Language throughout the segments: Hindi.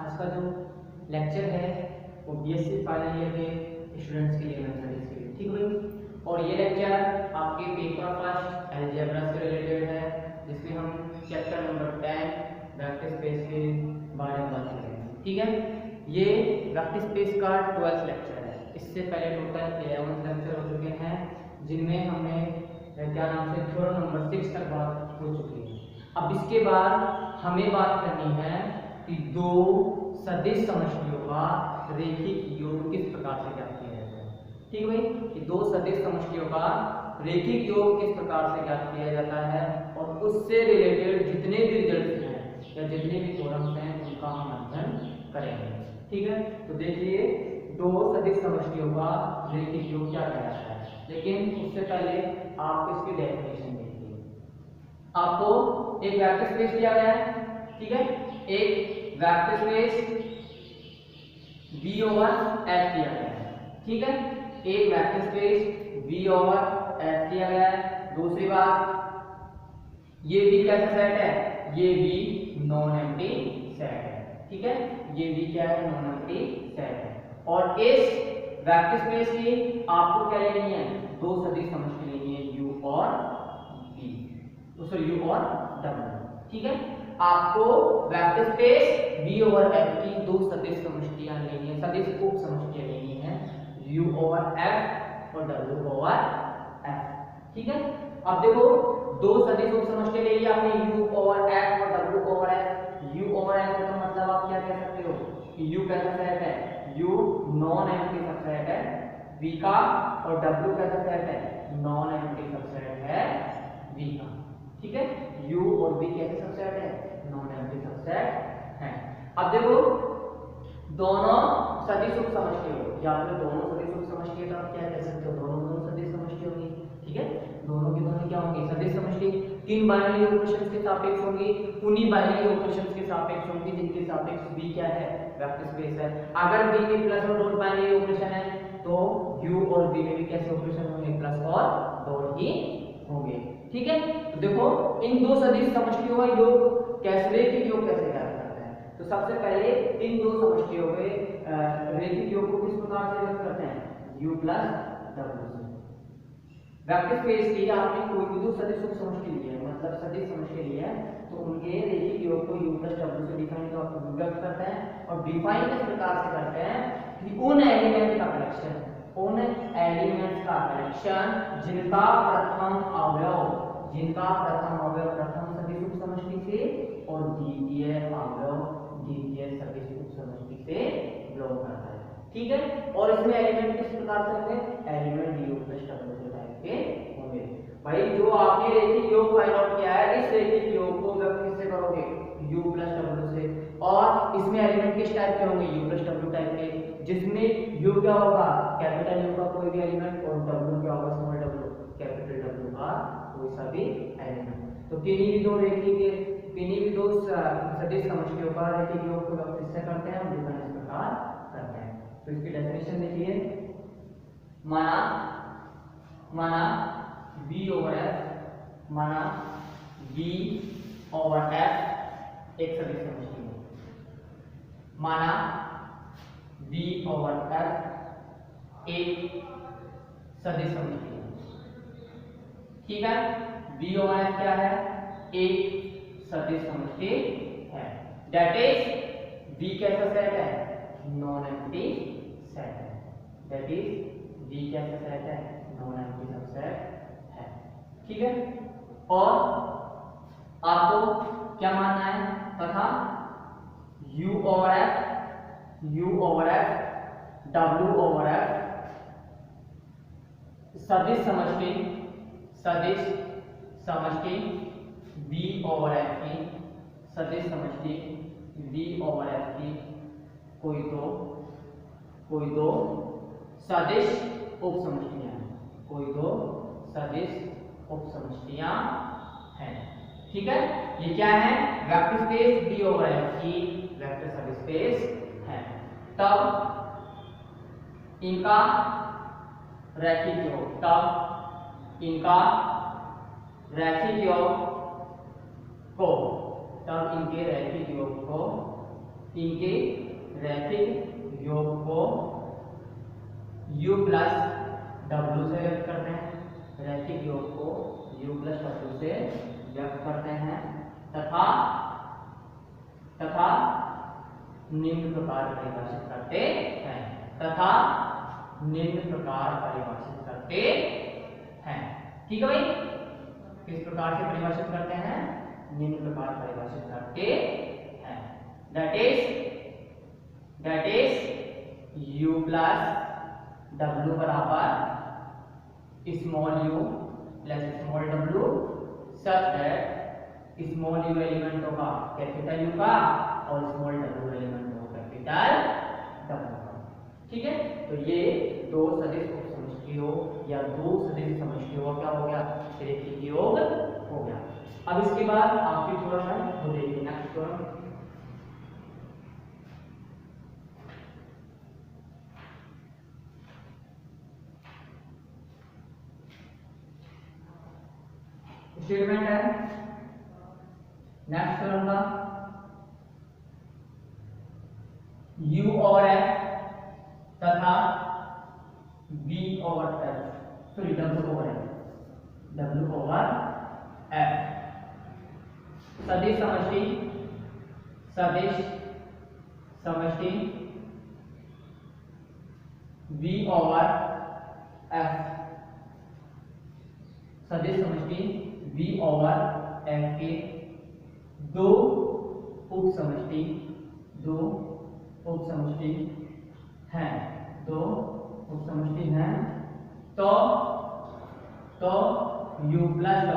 आज का जो लेक्चर है वो बीएससी फाइनल ईयर के स्टूडेंट्स के लिए मैथमेटिक्स के लिए, ठीक है भाई। और ये लेक्चर आपके पेपर फर्स्ट अलजेब्रा से रिलेटेड है, जिसमें हम चैप्टर नंबर 10 वेक्टर स्पेस के बारे में बात करेंगे, ठीक है। ये वेक्टर स्पेस का 12th लेक्चर है। इससे पहले टोटल 11 लेक्चर हो चुके हैं, जिनमें हमने क्या नाम से थ्योरम नंबर 6 तक बात हो चुकी है। अब इसके बाद हमें बात करनी है कि दो सदिश समष्टियों का रेखिक योग किस प्रकार से ज्ञात किया जाता है, ठीक है भाई। कि दो सदिश समष्टियों का रेखिक योग किस प्रकार से ज्ञात किया जाता है, और उससे रिलेटेड जितने भी रिजल्ट हैं या जितने भी थ्योरम्स हैं उनका हम अध्ययन करेंगे, ठीक है। तो देखिए, दो सदिश समष्टियों का रेखिक योग क्या कहलाता है, लेकिन उससे पहले आप इसकी डेफिनेशन देखिए। आपको एक वेक्टर स्पेस दिया गया है, ठीक है। एक vector space V over F दिया गया है, ठीक है। एक vector space V over F दिया गया है। दूसरी बात, ये V कैसा सेट है, ये V नॉन एम्प्टी सेट है, ठीक है। ये V क्या है, नॉन एम्प्टी सेट है। और इस वेक्टर स्पेस की आपको क्या लेनी है, दो सदिश समष्टि लेनी है, U और V, सॉरी U और W, ठीक है। आपको vector space V over F की दो सदिश समष्टियां लेनी है, सदिश उप समष्टियां लेनी है, U ओवर F और W ओवर F, ठीक है। अब देखो, दो सदिश उप समष्टियां ले लिया आपने, U ओवर F और W over F। U over F का मतलब आप क्या कह सकते हो कि U कैसा सेट है, U नॉन एम्प्टी सबसेट है V का, और W कैसा सेट है, नॉन एम्प्टी सबसेट है V का, ठीक है। U और V कैसे सबसेट है, नॉन एम्प्टी सबसेट है। अब देखो, दोनों सदिश उप समष्टि हो, या फिर दोनों सदिश उप समष्टि तो आप क्या कह सकते हो, दोनों सदिश समष्टि होंगी, ठीक है। दोनों की दोनों क्या होंगी, सदिश समष्टि। किन बाइनरी ऑपरेशंस के सापेक्ष होंगी, उन्हीं बाइनरी ऑपरेशंस के सापेक्ष होंगी जिनके सापेक्ष V क्या है, वेक्टर स्पेस है। अगर V में प्लस और डॉट बाइनरी ऑपरेशन है तो U और V में भी कैसे ऑपरेशन होंगे, प्लस और डॉट ही होंगे, ठीक है। तो देखो, इन दो सदिश समष्टियों का योग कैसे, रेखिक योग कैसे ज्ञात करते हैं। तो सबसे पहले इन दो समष्टियों के रेखिक योग को किस प्रकार से व्यक्त करते हैं, U प्लस W से। वेक्टर स्पेस की आपने कोई भी दो सदिश उप समष्टि ली है, मतलब सदिश समष्टि ली है, तो उनके रेखिक योग को U प्लस W से डिफाइन व्यक्त करते हैं। और डिफाइन किस प्रकार से करते हैं कि उन एलिमेंट का कलेक्शन, उन एलिमेंट्स का कलेक्शन जिनका प्रथम अवयव प्रथम सदिश उप समष्टि से और द्वितीय अवयव द्वितीय सदिश उप समष्टि से बिलोंग करता है, ठीक है। और इसमें एलिमेंट किस प्रकार से होंगे, element U plus W type के होंगे। भाई, जो आपने रेखिक योग फाइंड आउट किया है, इस रेखिक योग को व्यक्त किससे करोगे, U प्लस W से। और इसमें एलिमेंट किस टाइप के होंगे, U प्लस W टाइप के, जिसमें U क्या होगा, कैपिटल U का कोई भी एलिमेंट, और W क्या होगा, स्मॉल w, कैपिटल W का कोई सा भी एलिमेंट। तो किन्हीं भी दो सदिश समष्टियों का रेखिक योग को व्यक्त किससे करते हैं, हम इस प्रकार करते हैं। तो इसकी डेफिनेशन देखिए, माना V ओवर F, माना V ओवर F एक सदिश समष्टि है, माना V ओवर F एक सदिश समष्टि है, ठीक है। V ओवर F क्या है, एक सदिश समष्टि है। दैट इज V कैसा सेट है, नॉन एम्प्टी सेट है। दैट इज V कैसा सेट है, नॉन एम्प्टी सबसेट है, ठीक है। और आपको क्या मानना है, तथा U over F W over F सदिश समष्टि V ओवर F की, सदिश समष्टि V ओवर F की कोई दो सदिश उप समष्टियां हैं, कोई दो सदिश उप समष्टियां हैं, ठीक है। ये क्या है, vector space V over F की वेक्टर सदिश स्पेस है। तब इनका रैखिक योग को इनके रैखिक योग को u प्लस w से व्यक्त करते हैं, रैखिक योग को u प्लस w से व्यक्त करते हैं तथा निम्न प्रकार परिभाषित करते हैं, तथा निम्न प्रकार परिभाषित करते हैं। ठीक है भाई, किस प्रकार से परिभाषित करते हैं? निम्न प्रकार परिभाषित करते हैं। That is u plus w बराबर small u plus small w such that small u element होगा कैपिटल U का और स्मॉल w एलिमेंट होगा कैपिटल W का। ठीक है, तो ये दो सदिश उपसमष्टियों या दो सदिश समष्टियों क्या हो गया? रैखिक योग हो गया। अब इसके बाद आपकी थोड़ा सा वो देखिए ना, स्टेटमेंट है नेक्स्ट करूंगा u और f तथा v over f, sorry w over f सदिश समष्टि v ओवर f, सदिश समष्टि v ओवर f के दो उप समष्टि हैं, तो u plus w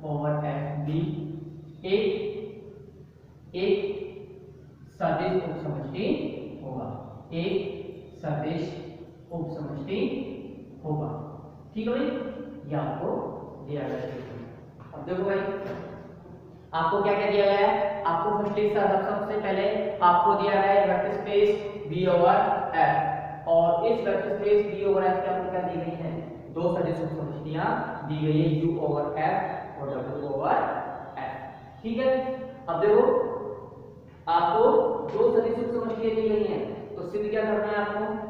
over f भी एक सदिश उप समष्टि होगा। ठीक है भाई, ये आपको दिया गया है। अब देखो भाई, आपको क्या क्या दिया गया है? आपको सबसे पहले आपको दिया गया है vector space V over F, और इस vector space V over F के आपको क्या दी गई है? दो सदिश समष्टियां दी गई है, U ओवर F और W ओवर F। ठीक है, अब देखो आपको दो सदिश समष्टियां दी गई हैं, तो सिद्ध क्या करना है?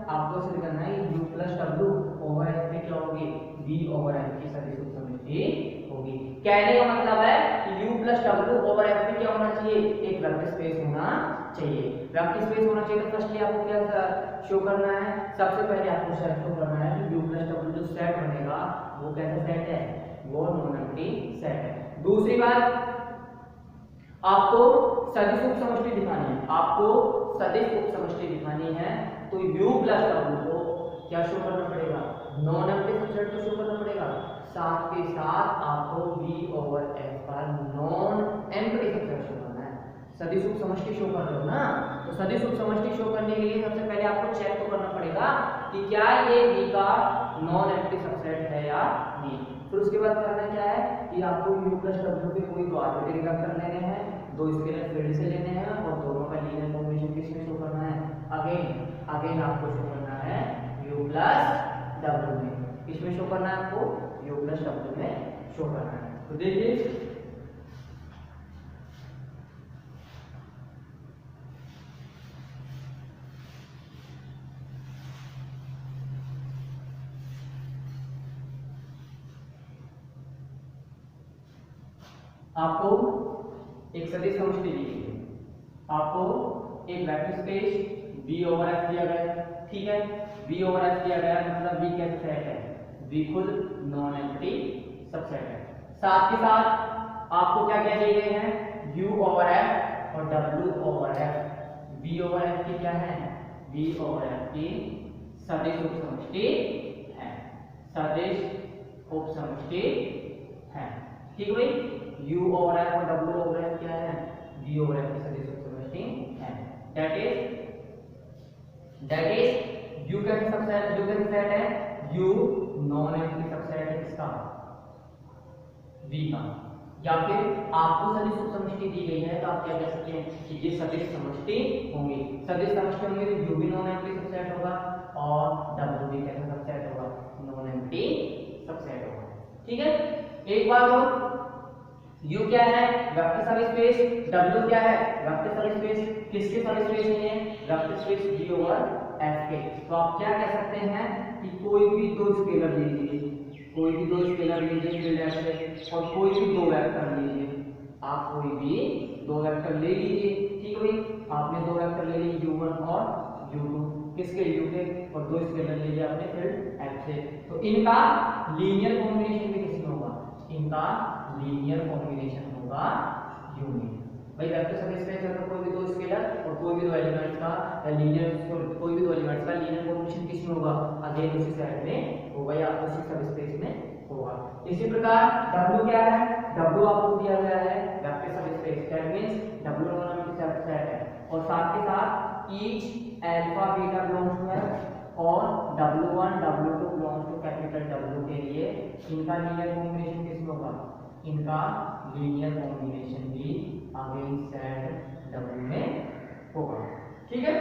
आपको सिद्ध करना है U plus W over F में क्या होगी? V ओवर F की सदिश समष्टि होगी। कहने का मतलब है कि U plus W over F में क्या होना चाहिए? एक वेक्टर स्पेस होना चाहिए। वेक्टर स्पेस होना चाहिए तो फर्स्टली आपको क्या शो करना है? सबसे पहले आपको शो करना है कि U प्लस W जो सेट बनेगा वो कैसा सेट है? वो नॉन एम्प्टी सेट है। दूसरी बात, आपको सदिश उप समष्टि दिखानी है, तो U प्लस W को क्या शो करना पड़ेगा? नॉन एम्प्टी सबसेट को शो करना पड़ेगा। साथ के साथ आपको V ओवर F पर नॉन एम्प्टी सबसेट शो करना है। सदिश उप समष्टि शो कर रहे हो ना, तो सदिश उप समष्टि शो करने के लिए सबसे पहले आपको चेक तो करना पड़ेगा कि क्या ये V का नॉन एम्प्टी सबसेट है या नहीं। फिर उसके बाद करना क्या है कि आपको U प्लस W के कोई दो आर्बिट्रेरी वेक्टर लेने हैं, दो स्केलर फील्ड से लेने हैं, और दोनों का लीनियर कॉम्बिनेशन किसमें शो करना है? अगेन आपको शो करना है U प्लस W में। किसमें शो करना है आपको? U प्लस W में शो करना है। तो देखिए आपको एक सदिश समष्टि दी गई है, आपको एक vector space V over F दिया गया है। ठीक है, V ओवर F दिया गया मतलब V कैसा सेट है? V खुद नॉन एम्प्टी सबसेट है। साथ के साथ आपको क्या क्या दिए गए हैं? U ओवर F और W over F। V over F की क्या है? V ओवर F की सदिश उप समष्टि है, ठीक है भाई। U ओवर F और W ओवर F क्या है? V ओवर F की सदिश उप समष्टि है। दैट इज U कैसे सेट है? U नॉन एम्प्टी सबसेट है किसका? V का। या फिर आपको सदिश उप समष्टि दी गई है तो आप क्या कह सकते हैं कि ये सदिश समष्टि होंगी। सदिश समष्टि होंगी तो U भी नॉन एम्प्टी सबसेट होगा और W भी कैसा सबसेट होगा? नॉन एम्प्टी सबसेट होगा। ठीक है, एक बात और, U क्या है, वेक्टर सब स्पेस, W क्या है, वेक्टर सब स्पेस, किसके सब स्पेस है ये, vector space G over F के। तो आप क्या कह सकते हैं कि कोई भी दो स्केलर लीजिए, कोई भी दो स्केलर लीजिए फील्ड F से, और कोई भी दो वेक्टर लीजिए, आप कोई भी दो वेक्टर ले लीजिए, ठीक है भाई, आपने दो वेक्टर ले लिए U1 और U2, किसके, U के, और दो स्केलर ले लिया आपने फील्ड F से। तो इनका लीनियर कॉम्बिनेशन भी किसमें होगा, इनका लीनियर कॉम्बिनेशन होगा U में। भाई वेक्टर सब स्पेस है तो कोई भी दो स्केलर और कोई भी दो एलिमेंट्स का लीनियर, कोई भी दो एलिमेंट्स का लीनियर कॉम्बिनेशन किसमें होगा, अगेन उसी सेट में होगा या उसी सब स्पेस में होगा। इसी प्रकार W क्या है, W आपको दिया गया है vector subspace, that means W non set है, और साथ के साथ each alpha beta belongs to F और W1 W2 belongs to capital W के लिए इनका लीनियर कॉम्बिनेशन किसमें होगा, इनका लीनियर कॉम्बिनेशन भी अगेन सेट W में होगा, ठीक है।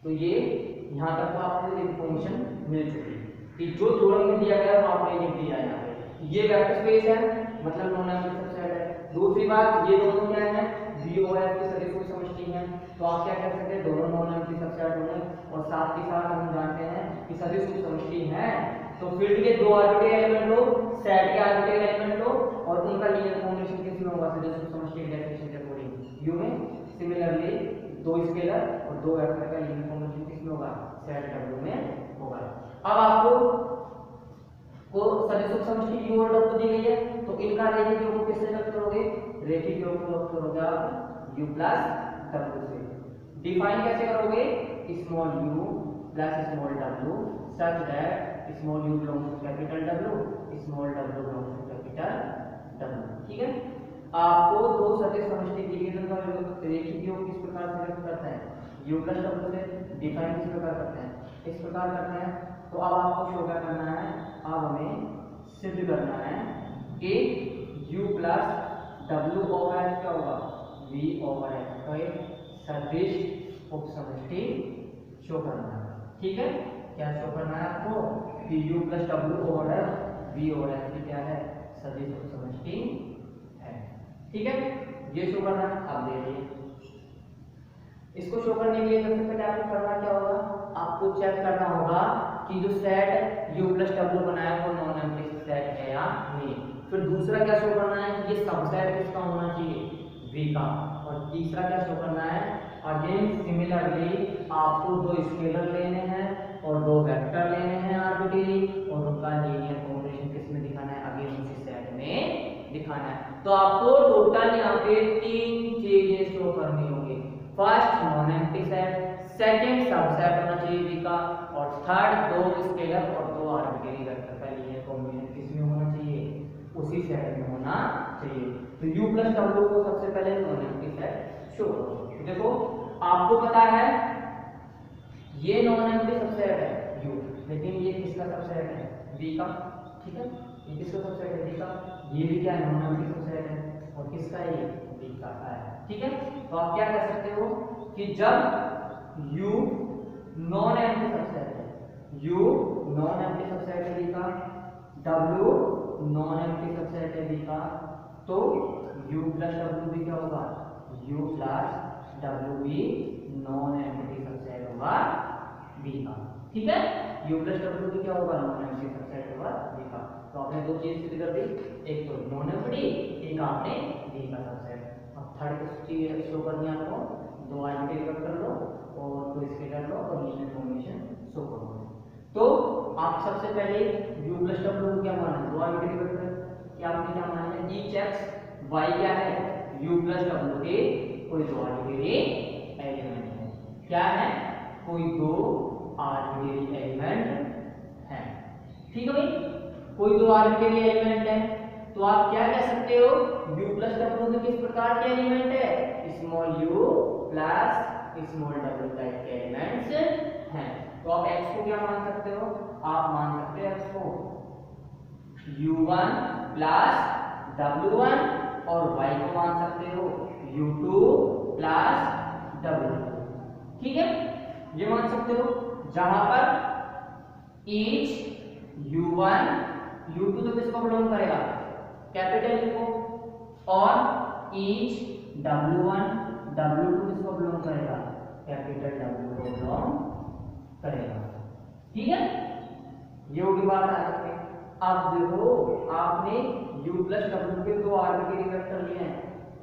तो ये यहाँ तक तो आपको इन्फॉर्मेशन मिल चुकी है कि जो थ्योरम में दिया गया वो आपने लिख दिया है यहाँ पे, ये वेक्टर स्पेस है मतलब नॉन एम्प्टी सबसेट है। दूसरी बात ये दोनों क्या है, V और F की सदिश की समष्टि है, तो आप क्या कह सकते हैं दोनों नॉन एम्प्टी सबसेट होंगे, और साथ ही साथ हम जानते हैं कि सदिश की समष्टि है तो फील्ड के दो आर्बिट्रेरी एलिमेंट लो, सेट के आर्बिट्रेरी एलिमेंट लो, और उनका लीनियर कॉम्बिनेशन किसमें होगा, सदिश की समष्टि की डेफिनेशन के अकॉर्डिंग U में। सिमिलरली दो स्केलर और दो वेक्टर का लीनियर कॉम्बिनेशन किसमें होगा, सेट W में होगा। अब आपको सदिशों की समष्टि U और W दी गई है, तो इनका रेखिक योग को किससे व्यक्त करोगे, रेखिक योग को व्यक्त करोगे आप U प्लस W से। डिफाइन कैसे करोगे, small u plus small w such that small u belongs to capital W, small w belongs to capital W, ठीक है। आपको दो सदिश समष्टि दी गई है, तो रेखिक योग किस प्रकार से व्यक्त करते हैं, u प्लस w से। डिफाइन किस प्रकार करते हैं, इस प्रकार करते हैं। तो अब आपको शो क्या करना है, अब हमें सिद्ध करना है कि u plus w over f क्या होगा, v ओवर f का एक सदिश उपसमष्टि शो करना है, ठीक है। क्या शो करना है आपको कि u plus w over f v over f की क्या है, सदिश उपसमष्टि है, ठीक है। ये शो करना है, आप देखिए इसको शो करने के लिए सबसे पहले आपको करना क्या होगा, आपको चेक करना होगा कि जो सेट u प्लस w बनाया है वो नॉन एम्प्टी सेट है या नहीं। फिर दूसरा क्या शो करना है, ये सबसेट किसका होना चाहिए, v का। और तीसरा क्या शो करना है, अगेन सिमिलरली आपको दो स्केलर लेने हैं और दो वेक्टर लेने हैं आर्बिट्रेरी, और उनका लीनियर कॉम्बिनेशन किसमें दिखाना है, अगेन उसी सेट में दिखाना है। तो आपको टोटल यहाँ पे तीन चीजें शो करनी होगी, first non empty set, second subset होना चाहिए v का, और थर्ड दो स्केलर और दो आर्बिट्रेरी वेक्टर का लीनियर कॉम्बिनेशन किसमें होना चाहिए, उसी सेट में होना चाहिए। तो u प्लस w को सबसे पहले नॉन एम्प्टी सेट शो करो। देखो आपको पता है ये नॉन एम्प्टी सबसेट है u, लेकिन ये किसका सबसेट है, v का, ठीक है। ये किसका सबसेट है, v का। ये भी क्या है, नॉन एम्प्टी सबसेट है, और किसका है, ये v का है, ठीक है। तो आप क्या कह सकते हो कि जब u नॉन एम्प्टी सबसेट है, u नॉन एम्प्टी सबसेट है v का, w नॉन एम्प्टी सबसेट है v का, तो u प्लस w भी क्या होगा, u प्लस w भी नॉन एम्प्टी सबसेट होगा v का, ठीक है। u प्लस w भी क्या होगा, नॉन एम्प्टी सबसेट होगा v का। तो आपने दो चीज सिद्ध कर दी, एक तो नॉन एम्प्टी, एक आपने v का सबसेट। अब थर्ड चीज शो करनी है आपको, दो आर्बिट्रेरी वेक्टर लो और दो स्केलर लो और लीनियर कॉम्बिनेशन शो करो। तो आप सबसे पहले u प्लस w को क्या माना है, दो आर्बिट्रेरी वेक्टर, क्या आपने क्या माना है, ईच एक्स y क्या है, u प्लस w के कोई दो आर्बिट्रेरी एलिमेंट है, क्या है, कोई दो आर्बिट्रेरी एलिमेंट है, ठीक है भाई, कोई दो आर्बिट्रेरी एलिमेंट है। तो आप क्या कह सकते हो, u प्लस w में किस प्रकार के एलिमेंट है, small u plus small w type के एलिमेंट्स हैं। तो आप x को क्या मान सकते हो, आप मान सकते हो x को u1 प्लस w1, और y को मान सकते हो u2 प्लस w2, ठीक है। ये मान सकते हो, जहां पर ईच u1 u2 तो किसको बिलोंग करेगा, कैपिटल U को, और ईच W1 W2 किसको बिलोंग करेगा, कैपिटल W को बिलोंग करेगा। ठीक है, ये होगी बात आज की। अब देखो आपने u प्लस w के दो आर्बिट्रेरी वेक्टर लिए हैं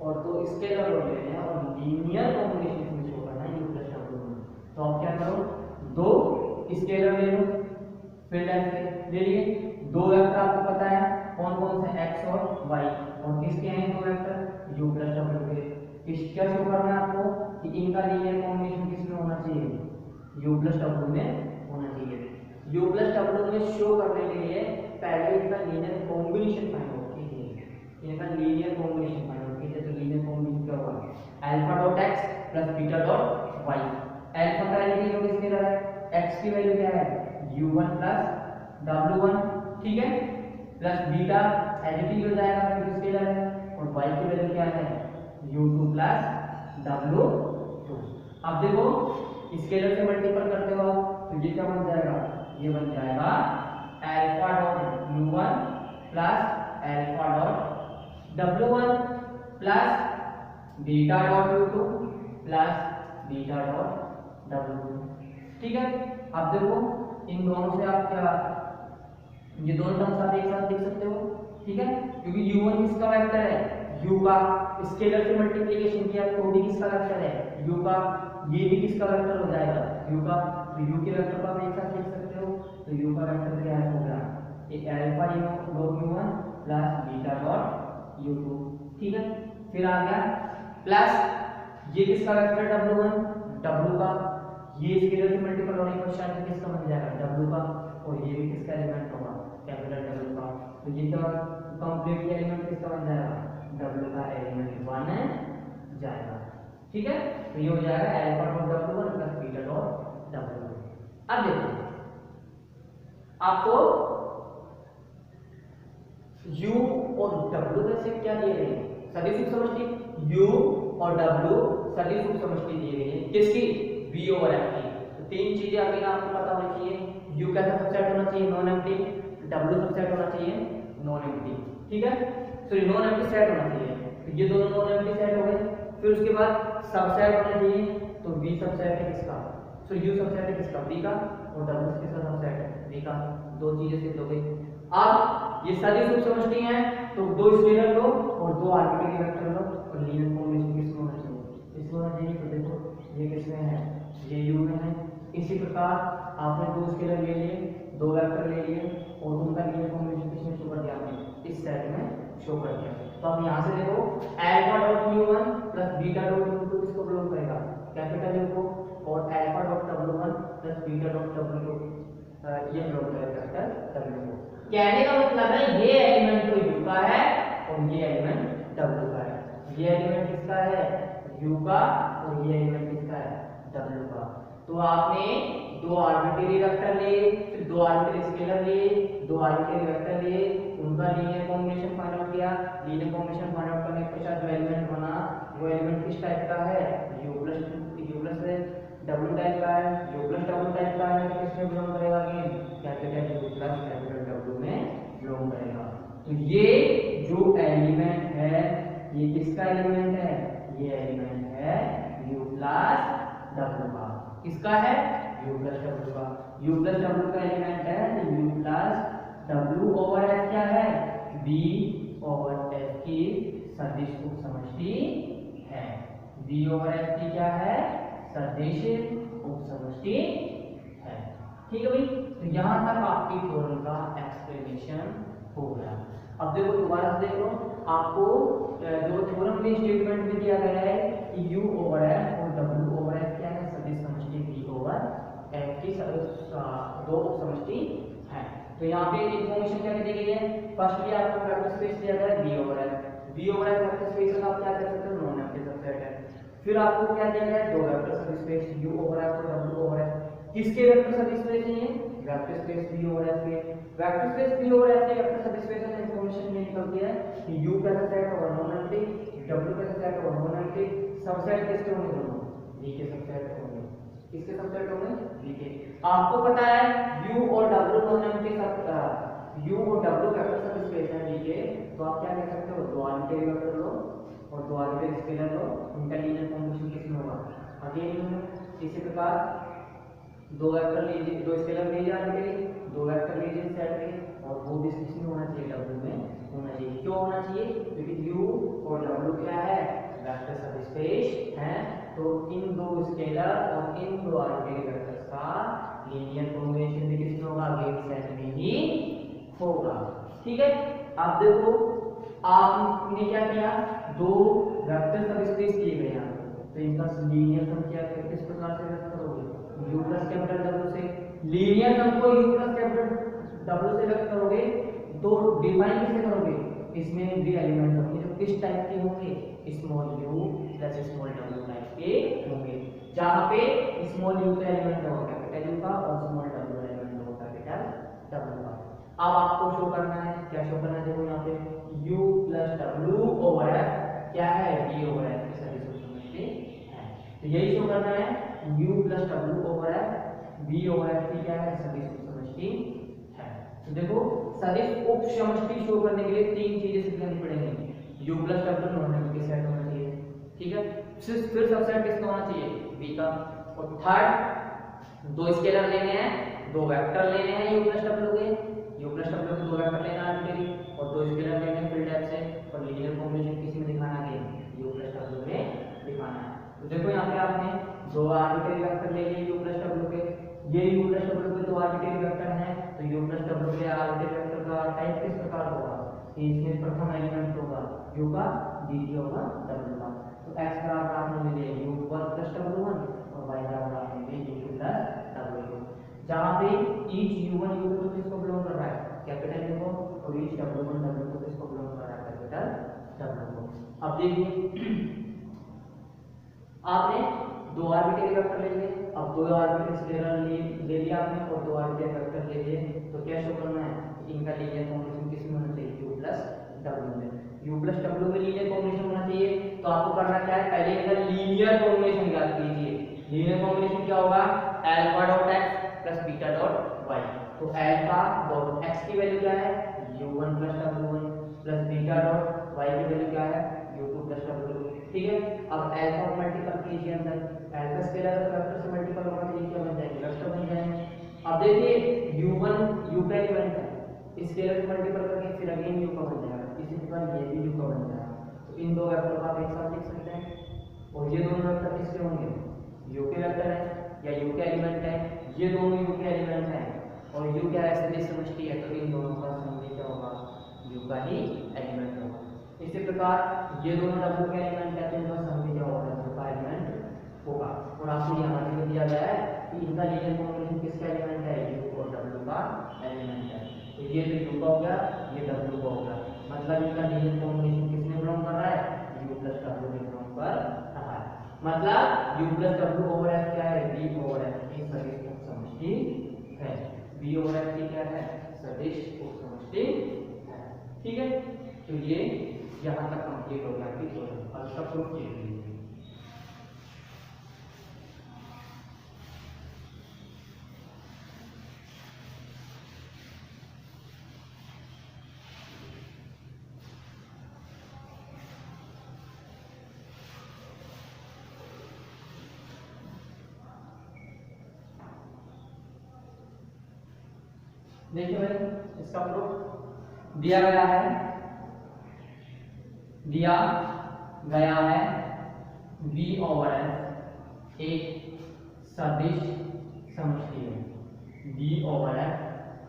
और दो स्केलर ले हैं और लीनियर कॉम्बिनेशन में शो करना है u प्लस w में। तो आप क्या करो, दो स्केलर ले लो, फिर ले लिए। दो वेक्टर आपको पता है कौन कौन से x और y, और किसके हैं दो वेक्टर u प्लस w के। किस क्या शो करना है आपको कि इनका लीनियर कॉम्बिनेशन किसमें होना चाहिए, u प्लस w में होना चाहिए। u प्लस w में शो करने के लिए पहले इनका लीनियर कॉम्बिनेशन फाइंड आउट कीजिए, इनका लीनियर कॉम्बिनेशन फाइंड आउट कीजिए। तो लीनियर कॉम्बिनेशन क्या होगा, alpha dot x plus beta dot y। Alpha का वैल्यू किसके रहा है, x की वैल्यू क्या है u1 प्लस w1, ठीक है, प्लस बीटा एडिटिव हो जाएगा क्योंकि किसके रहा है, और y की वैल्यू क्या है u2 प्लस w2। अब देखो स्केलर से मल्टीपल करते हो तो ये क्या बन जाएगा, ये बन जाएगा alpha dot u1 plus alpha dot w1 plus beta dot u2 plus beta dot w2। ठीक है, अब देखो इन दोनों से आप क्या, ये दोनों टर्म्स आप एक साथ लिख सकते हो। ठीक है, क्योंकि u1 किसका वेक्टर है, u का, स्केलर से मल्टीप्लिकेशन किया तो भी किसका वेक्टर है u का, ये भी किसका वेक्टर हो जाएगा u का। तो u के वेक्टर को आप एक साथ लिख सकते हो। तो u का वेक्टर क्या है, होगा एक alpha dot u1 plus beta dot u2। ठीक है, फिर आ गया प्लस ये किसका वेक्टर w1, w का, ये स्केलर से मल्टीपल होने पर शायद किसका बन जाएगा w का, और ये भी किसका एलिमेंट होगा कैपिटल W का। तो ये क्या कंप्लीट एलिमेंट किसका बन जाएगा, W का एलिमेंट बन जाएगा। ठीक है, तो ये हो जाएगा alpha dot W1 plus beta dot W2। अब देखो आपको U और W में से क्या दिए गए हैं, सदिश उप समष्टि U और W सदिश उप समष्टि दिए गए हैं किसकी, V और F की। तो तीन चीजें अभी आपको पता होनी चाहिए, U कैसा सबसेट होना चाहिए नॉन एम्प्टी, W सबसेट होना चाहिए नॉन एम्प्टी। ठीक है, सॉरी नॉन एम्प्टी सेट होना चाहिए। तो ये दोनों नॉन एम्प्टी सेट हो गए। फिर उसके बाद सबसेट होना चाहिए, तो V सबसेट है किसका, सो U सबसेट है किसका V का, और W किसका सबसेट है V का। दो चीजें सिद्ध हो गई। अब ये सदिश उप समष्टि है तो दो स्केलर लो और दो आर्बिट्रेरी वेक्टर लो और लीनियर कॉम्बिनेशन किसमें होना चाहिए, इसमें होना चाहिए। तो देखो ये किसमें है, ये U में है। इसी प्रकार आपने दो स्केलर ले लिए, दो वेक्टर ले लिए और उनका लीनियर कॉम्बिनेशन किसमें शो कर दिया, आपने इस सेट में शो कर दिया। तो अब यहाँ से देखो alpha dot u1 plus beta dot u2 किसको बिलोंग करेगा, कैपिटल U को, और alpha dot w1 plus beta dot w2 ये बिलोंग करेगा कैपिटल W को। कहने का मतलब है ये एलिमेंट तो U का है और ये एलिमेंट W का है। ये एलिमेंट किसका है, U का, और ये एलिमेंट किसका है, W का। तो आपने दो आर्बिट्रेरी वेक्टर लिए, फिर दो आर्बिट्रेरी स्केलर लिए, दो आर्बिट्रेरी वेक्टर लिए, उनका लीनियर कॉम्बिनेशन फाइंड आउट किया। लीनियर कॉम्बिनेशन फाइंड आउट करने के पश्चात जो एलिमेंट बना वो एलिमेंट किस टाइप का है, U प्लस W टाइप का है। U प्लस W टाइप का है तो किसमें बिलोंग करेगा, again capital U plus capital W में बिलोंग करेगा। तो ये जो एलिमेंट है ये किसका एलिमेंट है, ये एलिमेंट है U प्लस W का। किसका है, U प्लस W का। U प्लस W का एलिमेंट है तो U plus W over F क्या है, V ओवर F की सदिश उप समष्टि है। V ओवर F की क्या है, सदिश उप समष्टि है। ठीक है भाई, तो यहाँ तक आपकी थ्योरम का एक्सप्लेनेशन हो गया। अब देखो दोबारा से देखो, आपको जो थ्योरम में स्टेटमेंट में दिया गया है कि U ओवर F और W ओवर F क्या है, सदिश समष्टि V ओवर F की दो उप समष्टि है। तो यहाँ पे इंफॉर्मेशन क्या दी गई है, फर्स्टली आपको वेक्टर स्पेस दिया गया है V over F। V over F vector space का आप क्या कर सकते हो, नॉन एम्प्टी सबसेट है। फिर आपको क्या दिया गया है, दो वेक्टर सदिश स्पेस U ओवर F और W ओवर F। किसके वेक्टर सदिश स्पेस है, vector space V over F के। Vector space V over F के वेक्टर सदिश स्पेस में इंफॉर्मेशन ये निकलती है कि U कैसा सेट होगा, नॉन एम्प्टी, W कैसा सेट होगा, नॉन एम्प्टी। सबसेट किसके होंगे, दोनों V के सबसेट होंगे। किसके सबसेट होंगे, V के। आपको पता है U और W नॉन एम्प्टी u और w वेक्टर सब स्पेस है V के, तो आप क्या कह सकते हो, दो आर्बिट्रेरी वेक्टर लो और दो आर्बिट्रेरी स्केलर लो, उनका लीनियर कॉम्बिनेशन किसमें होगा, अगेन इसी प्रकार दो वेक्टर लीजिए, दो स्केलर लीजिए आर्बिट्रेरी, दो वेक्टर लीजिए सेट के, और वो भी किसमें होना चाहिए, W में होना चाहिए। क्यों होना चाहिए, क्योंकि U और W क्या है, वेक्टर सब स्पेस है, तो इन दो स्केलर और इन दो आर्बिट्रेरी वेक्टर्स का लीनियर कॉम्बिनेशन भी किसमें होगा, गेम सेट में ही होगा। ठीक है, अब देखो आपने क्या किया, दो वेक्टर सब स्पेस दिए गए हैं, तो इनका लीनियर सम क्या किस प्रकार से व्यक्त करोगे, u प्लस कैपिटल W से। लीनियर सम को u प्लस कैपिटल W से व्यक्त करोगे तो डिफाइन कैसे करोगे, इसमें भी एलिमेंट होंगे जो किस टाइप के होंगे, small u plus small w type के होंगे, जहां पे स्मॉल u का एलिमेंट होगा कैपिटल U का और स्मॉल w एलिमेंट होगा कैपिटल W का। अब आपको शो करना है, क्या शो करना है, देखो यहाँ पे u plus w over f क्या है, v ओवर f की सदिश समझते हैं, तो यही शो करना है, u plus w over f v over f की क्या है, सदिश समष्टि है। तो देखो सदिश उप समष्टि शो करने के लिए तीन चीजें सिद्ध करनी पड़ेंगी, u प्लस w नॉर्मल के सेट होना चाहिए, ठीक है, फिर सबसेट किसका होना चाहिए, v का, और थर्ड दो स्केलर लेने हैं, दो वेक्टर लेने हैं u प्लस w के, u प्लस w के दो वेक्टर लेना है आर्बिट्रेरी, और दो स्केलर लेने हैं फील्ड टाइप से, और लीनियर कॉम्बिनेशन किस में दिखाना है, u प्लस w में दिखाना है। तो देखो यहाँ पे आपने दो आर्बिट्रेरी वेक्टर ले लिए u प्लस w के, ये u प्लस w के दो आर्बिट्रेरी वेक्टर हैं, तो u प्लस w के आर्बिट्रेरी वेक्टर का टाइप किस प्रकार होगा, इसमें प्रथम एलिमेंट होगा u का, द्वितीय होगा w का, तो x बराबर आपने ले लिया u1 प्लस w1 और y बराबर आपने ले लिया u प्लस w2, जहां पे each u1 u2 किसको बिलोंग कर रहा है, कैपिटल U को, और each w1 w2 किसको बिलोंग कर रहा है, कैपिटल W को। अब देखिए आपने दो आर्बिट्रेरी वेक्टर ले लिए, अब दो आर्बिट्रेरी स्केलर ले लिया आपने और दो आर्बिट्रेरी वेक्टर ले लिए, तो क्या शो करना है, इनका लीनियर कॉम्बिनेशन किसमें होना चाहिए, u प्लस w में, u प्लस w में लीनियर कॉम्बिनेशन होना चाहिए, तो आपको करना क्या है, पहले इनका लीनियर कॉम्बिनेशन ज्ञात कीजिए। लीनियर कॉम्बिनेशन क्या होगा, alpha dot x plus beta dot y, तो अल्फा डॉट x की वैल्यू क्या है, u1 plus w1 plus beta dot y की वैल्यू क्या है, u2 प्लस w2, ठीक है। अब अल्फा को मल्टीपल कीजिए अंदर, अल्फा स्केलर वेक्टर से मल्टीपल होगा तो ये क्या बन जाएंगे, वेक्टर बन जाएंगे। अब देखिए u1 u का एलिमेंट है, स्केलर से मल्टीपल करके फिर अगेन u का बन जाएगा, इसी प्रकार ये भी u का बन जाएगा, तो इन दो वेक्टर को आप एक साथ लिख सकते हैं, और ये दोनों वेक्टर किसके होंगे, u के वेक्टर है या u के एलिमेंट है, ये दोनों u के एलिमेंट हैं, और u क्या है, सदिश समष्टि है, तो इन दोनों का सम क्या होगा, u का ही एलिमेंट होगा। इसी प्रकार ये दोनों w के एलिमेंट है, तो इनका सम भी क्या होगा, w का एलिमेंट होगा, और आपको यहाँ पे दिया गया है कि इनका लीनियर कॉम्बिनेशन किसका एलिमेंट है, u और w का एलिमेंट है, तो ये तो u का हो गया, ये w का हो गया, मतलब इनका लीनियर कॉम्बिनेशन किसमें बिलोंग कर रहा है, u प्लस w में बिलोंग कर रहा है, मतलब u plus w over f क्या है, v ओवर f की सदिश उप समष्टि है, v ओवर f की क्या है, सदिश उप समष्टि है, ठीक है। तो ये यहाँ तक कंप्लीट हो गया, ठीक है, अब इसका प्रूफ कीजिए। देखिए भाई इसका प्रूफ दिया गया है v ओवर f एक सदिश समष्टि है, v ओवर f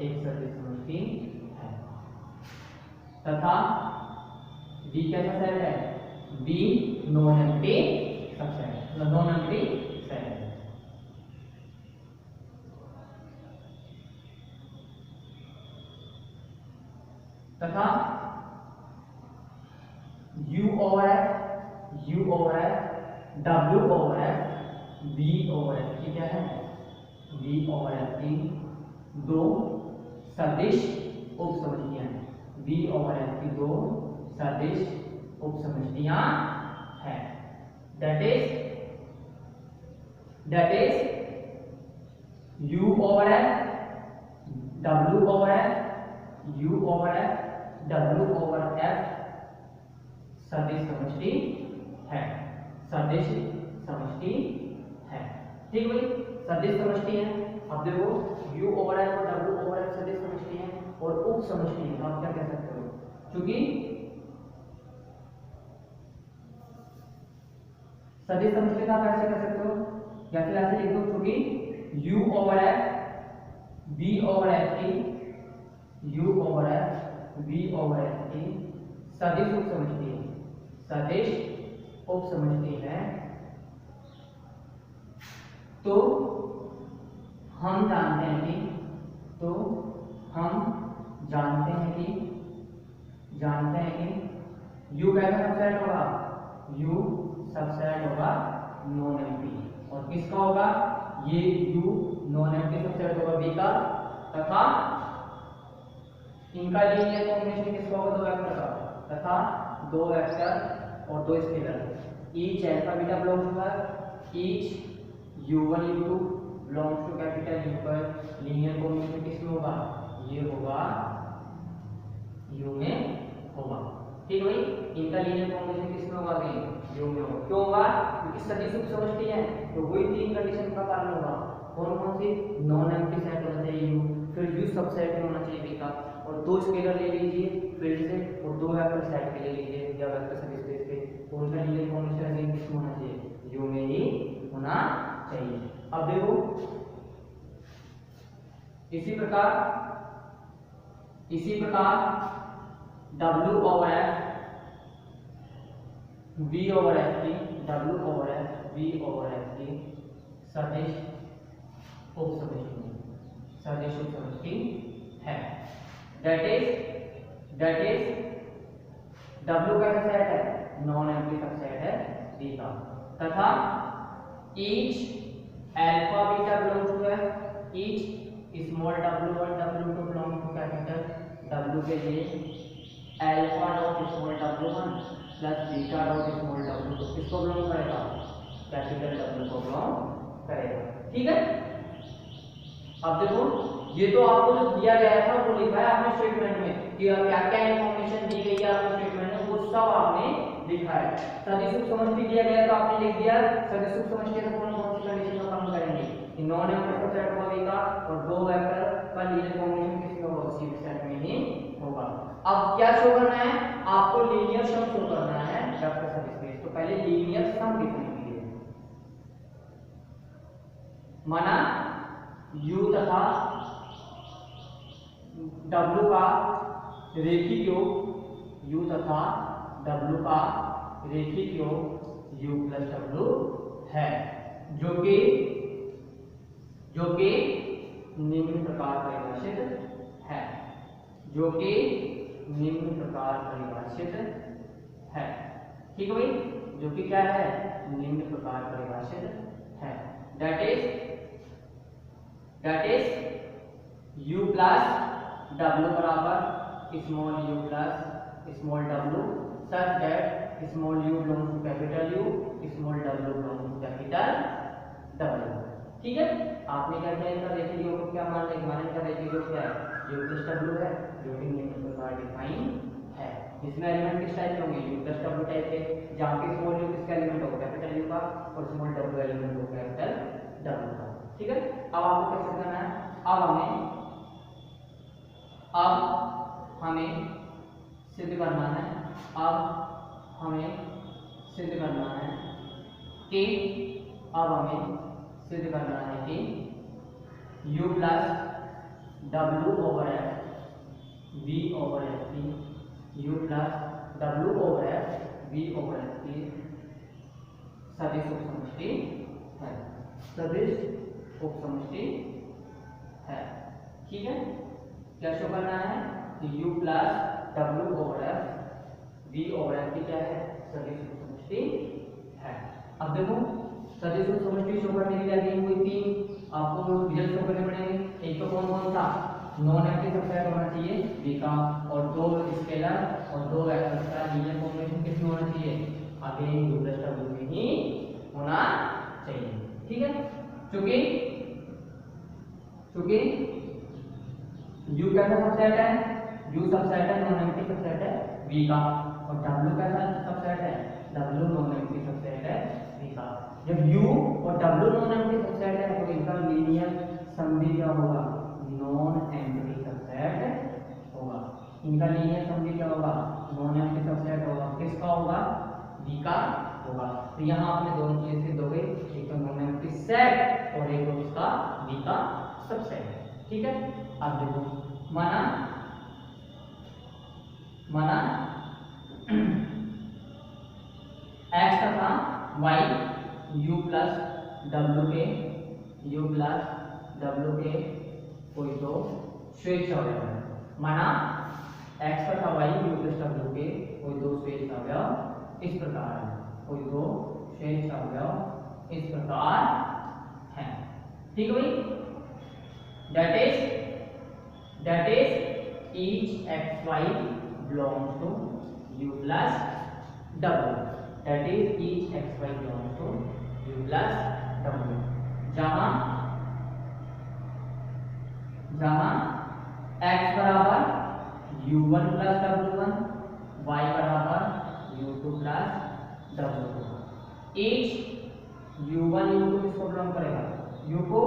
एक सदिश समष्टि है, तथा v कैसा सेट है, v non empty subset, non empty set है, तथा u over f w over f v over f की क्या है, v ओवर f की दो सदिश उप समष्टियां हैं, v ओवर f की दो सदिश उप समष्टियां हैं, that is u over f w over f U over F W over F सदिश समष्टि है, सदिश समष्टि है। ठीक भाई, सदिश समष्टि है। अब देखो U ओवर F और W ओवर F सदिश समष्टि है और उप समष्टि है, तो आप क्या कह सकते हो, क्योंकि सदिश समष्टि का आप ऐसे कर सकते हो या फिर ऐसे लिख दो, क्योंकि U over F V over F की U over F V over F की सदिश उप समष्टि है, सदिश उप समष्टि है। तो हम जानते हैं कि U कैसा सबसेट होगा, U सबसेट होगा नॉन एम्प्टी, और किसका होगा, ये U नॉन एम्प्टी सबसेट होगा V का, तथा इनका लीनियर कॉम्बिनेशन किसका होगा, दो वेक्टर का, तथा दो वेक्टर और दो scalar each alpha beta belongs to each U1 U2 belongs to capital U पर लीनियर कॉम्बिनेशन किसमें होगा, ये होगा U में होगा। ठीक है भाई, इनका लीनियर कॉम्बिनेशन किसमें होगा, U में होगा। क्यों होगा, क्योंकि सदिश उप समष्टि है, तो वही तीन कंडीशन का कारण होगा। कौन कौन सी, नॉन एम्प्टी सेट होना चाहिए U, फिर U सबसेट होना चाहिए V का, और दो स्केलर ले लीजिए फील्ड से और दो वेक्टर सेट के ले लीजिए या वेक्टर सबस्पेस के, तो उनका लीनियर कॉम्बिनेशन अगेन किसमें होना चाहिए, U में ही होना चाहिए। अब देखो इसी प्रकार W over F V over F की W over F V over F की सदिश उप समष्टि है। दैट इज W का सेट है, नॉन एम्प्टी सबसेट है V का, तथा each alpha beta belongs to F, each small w1 w2 belong to capital W के लिए alpha dot small w1 plus beta dot small w2 किसको बिलोंग करेगा, कैपिटल W को बिलोंग करेगा। ठीक है, अब देखो ये तो आपको जो दिया गया था वो लिखा है आपने स्टेटमेंट में कि क्या क्या इंफॉर्मेशन दी गई है आपको स्टेटमेंट में, वो सब आपने लिखा है। सदिश उप समष्टि दिया गया तो आपने लिख दिया, सदिश उप समष्टि का कौन कौन सी कंडीशन का काम करेंगे, नॉन एम्प्टी सबसेट होगा V का, और दो वेक्टर का लीनियर कॉम्बिनेशन किसमें होगा, उसी सेट में ही होगा। अब क्या शो करना है आपको, लीनियर सम शो करना है वेक्टर सबस्पेस, तो पहले लीनियर सम डिफाइन कीजिए। माना U तथा W का रेखिक योग, U तथा W का रेखिक योग U प्लस W है, जो कि निम्न प्रकार परिभाषित है, जो कि निम्न प्रकार परिभाषित है। ठीक है भाई, जो कि क्या है, निम्न प्रकार परिभाषित है। That is U plus W बराबर small U plus small W such that small U belongs to capital U, small W belongs to capital W। ठीक है, आपने क्या किया, इनका रेखिक योग को क्या मान लिया, मान इनका रेखिक योग क्या है, U प्लस W है, जो कि निम्न प्रकार डिफाइन है। इसमें एलिमेंट किस टाइप के होंगे, U प्लस W टाइप के, जहाँ पे स्मॉल U किसका एलिमेंट होगा, कैपिटल U का, और स्मॉल W एलिमेंट होगा कैपिटल W का। ठीक है, अब आपको कैसे करना है, अब हमें सिद्ध करना है, कि U plus W over F V over F की, U plus W over F V over F की सदिश उप समष्टि है, सदिश उप समष्टि है। ठीक है, क्या शो करना है कि U plus W over F V over F की क्या है, सदिश उप समष्टि है। अब देखो सदिश उप समष्टि शो करने के लिए अगेन कोई तीन आपको रिजल्ट शो करने पड़ेंगे। एक तो कौन कौन था, नॉन एम्प्टी सबसेट होना चाहिए V का, और दो स्केलर और दो वेक्टर का लीनियर कॉम्बिनेशन किसमें होना चाहिए, अगेन U प्लस W में ही होना चाहिए। ठीक है, क्योंकि U कैसा सबसेट है, U सबसेट है, नॉन एम्प्टी सबसेट है V का, और W कैसा सबसेट है, W नॉन एम्प्टी सबसेट है V का। जब U और W नॉन एम्प्टी सबसेट है तो इनका लीनियर सम भी क्या होगा, नॉन एम्प्टी सबसेट होगा। इनका लीनियर सम भी क्या होगा, नॉन एम्प्टी सबसेट होगा। किसका होगा, V का होगा। तो यहाँ आपने दोनों चीजें सिद्ध हो गई, एक तो नॉन एम्प्टी सेट और एक उसका V का सबसेट है। ठीक है, अब देखो माना x तथा y u प्लस w के कोई दो स्वेच्छ अवयव है। माना x तथा y u प्लस w के कोई दो स्वेच्छ अवयव इस प्रकार है, कोई दो स्वेच्छ अवयव इस प्रकार है। ठीक है भाई, that is each xy belongs to u plus w, that is each xy belongs to u plus w, जहां x बराबर u1 प्लस w1, y बराबर u2 plus w2। each u1 u2 किसको बिलोंग करेगा, u को,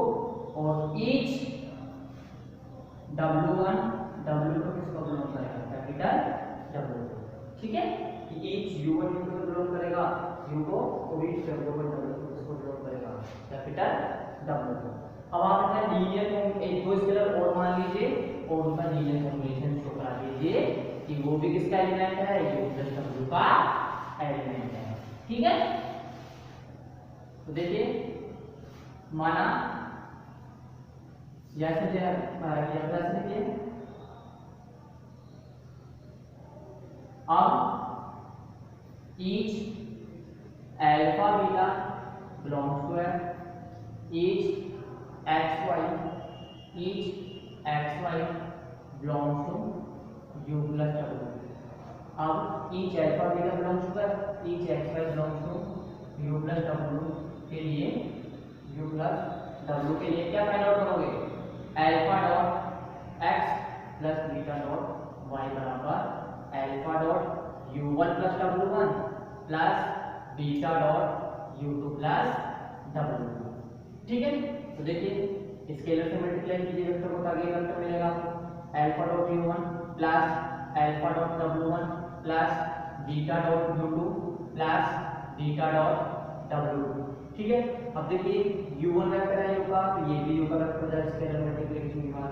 और each W1 W2 किसको बिलोंग करेगा, कैपिटल W2। ठीक है, each U1 U2 को बिलोंग करेगा U को, और each W1 W2 किसको बिलोंग करेगा, कैपिटल W2। अब आप अपना लीनियर एक दो स्केलर और मान लीजिए और उनका लीनियर कॉम्बिनेशन शो करा दीजिए कि वो भी किसका एलिमेंट है, U प्लस W का एलिमेंट है। ठीक है, तो देखिए माना जैसे अब each alpha beta belongs to F, each xy belongs to u plus w। अब each alpha beta belongs to F, each xy belongs to u plus w के लिए u plus w के लिए क्या फाइंड आउट करोगे, alpha dot x plus beta dot y बराबर alpha dot u1 plus w1 plus beta dot u2 plus w2। ठीक है, तो देखिए स्केलर से मल्टीप्लाई कीजिए वेक्टर को, आगे वेक्टर मिलेगा आपको alpha dot u1 plus alpha dot w1 plus beta dot u2 plus beta dot w2। ठीक है, अब देखिए u1 वेक्टर है u का, तो ये भी u का वेक्टर हो जाएगा स्केलर मल्टीप्लिकेशन के बाद।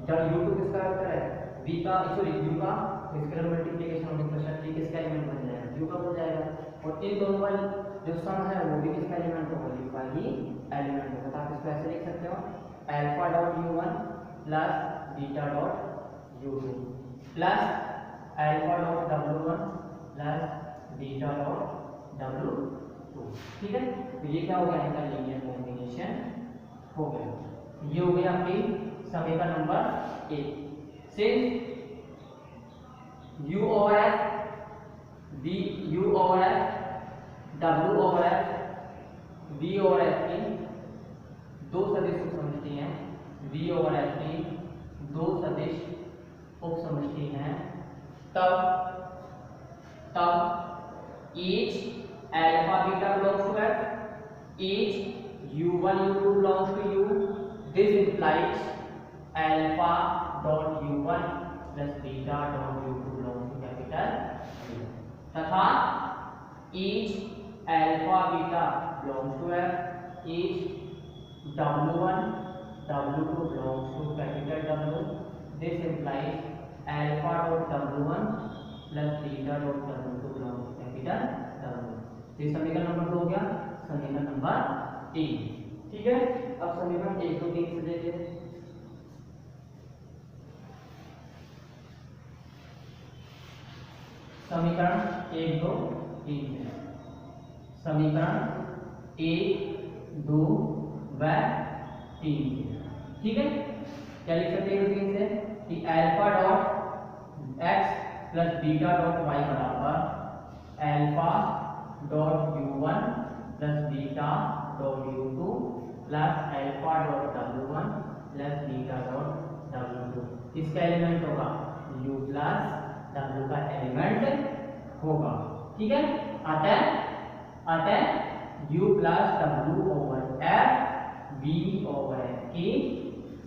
u2 किसका वेक्टर है, v का, सॉरी u का, स्केलर मल्टीप्लिकेशन होने पर शक्ति किसका एलिमेंट बन जाएगा, u का हो जाएगा। और इन दोनों का जो सम है वो भी किसका एलिमेंट होगा, u का ही एलिमेंट होगा। तो आप इसको ऐसे लिख सकते हो alpha dot u1 plus beta dot u2 plus alpha dot w1 plus beta dot w2। ठीक है, तो ये क्या हो गया, इनका लीनियर कॉम्बिनेशन हो गया। ये हो गई आपकी समीकरण number 1। Since u over f v u over f w over f v over f की दो सदिश उप समष्टि हैं, v ओवर f की दो सदिश उप समष्टि हैं, तब each alpha beta belongs to f, each u1 u2 belongs to u, this implies alpha dot u1 plus beta dot u2 belongs to capital U, तथा each alpha beta belongs to f, each w1 w2 belongs to capital W, this implies alpha dot w1 plus beta dot w2 belongs to capital W। ये समीकरण नंबर 2 हो गया, समीकरण नंबर 3। ठीक है, अब समीकरण 1 2 3 से देखिए। समीकरण 1 2 3 से, समीकरण 1 2 व 3 से। ठीक है, क्या लिख सकते हैं 3 से कि alpha dot x plus beta dot y बराबर alpha dot u1 plus beta dot u2 plus alpha dot w1 plus beta dot w2 इसका एलिमेंट होगा u प्लस w का एलिमेंट होगा। ठीक है, अतः u plus w over f v over f की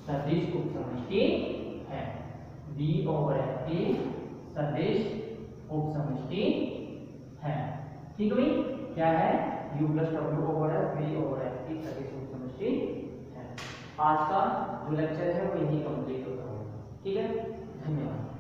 सदिश उपसमष्टि है। v ओवर f की सदिश उपसमष्टि है। ठीक है भाई, क्या है? u plus w over f v over f की सदिश उपसमष्टि है। आज का जो लेक्चर है वो यही कंप्लीट होता है। ठीक है, धन्यवाद।